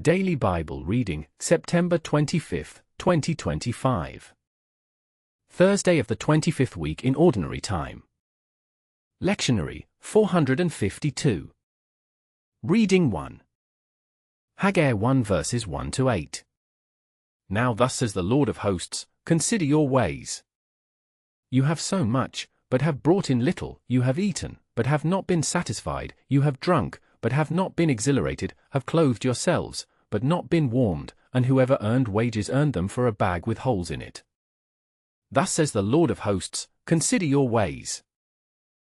Daily Bible Reading, September 25, 2025. Thursday of the 25th week in Ordinary Time. Lectionary, 452. Reading 1. Haggai 1 verses 1 to 8. Now thus says the Lord of hosts, consider your ways. You have sown much, but have brought in little, you have eaten, but have not been satisfied, you have drunk, but have not been exhilarated, have clothed yourselves, but not been warmed, and whoever earned wages earned them for a bag with holes in it. Thus says the Lord of hosts, consider your ways.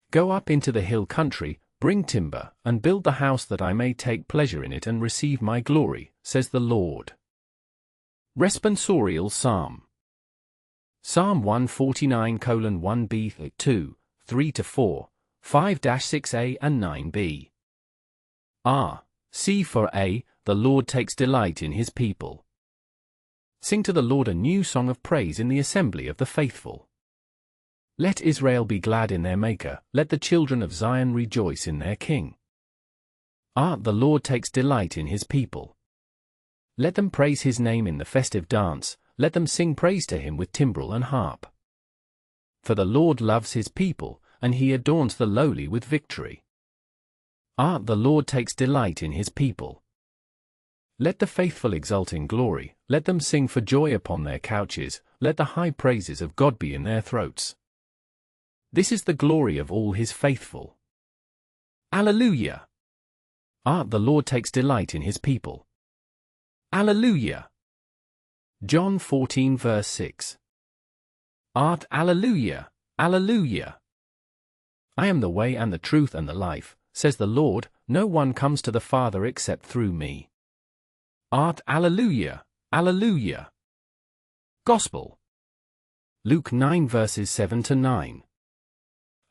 Go up into the hill country, bring timber, and build the house that I may take pleasure in it and receive my glory, says the Lord. Responsorial Psalm. Psalm 149:1b 2, 3-4, 5-6a and 9b. C for A, the Lord takes delight in his people. Sing to the Lord a new song of praise in the assembly of the faithful. Let Israel be glad in their Maker, let the children of Zion rejoice in their King. The Lord takes delight in his people. Let them praise his name in the festive dance, let them sing praise to him with timbrel and harp. For the Lord loves his people, and he adorns the lowly with victory. The Lord takes delight in his people. Let the faithful exult in glory, let them sing for joy upon their couches, let the high praises of God be in their throats. This is the glory of all his faithful. Alleluia! The Lord takes delight in his people. Alleluia! John 14 verse 6. Alleluia! Alleluia! I am the way and the truth and the life, says the Lord, no one comes to the Father except through me. Alleluia! Alleluia! Gospel. Luke 9 verses 7-9.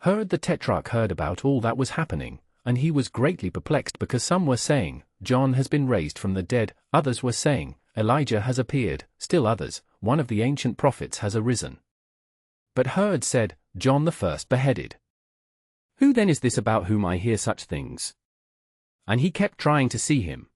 Herod the Tetrarch heard about all that was happening, and he was greatly perplexed because some were saying, John has been raised from the dead, others were saying, Elijah has appeared, still others, one of the ancient prophets has arisen. But Herod said, John the first beheaded. Who then is this about whom I hear such things? And he kept trying to see him,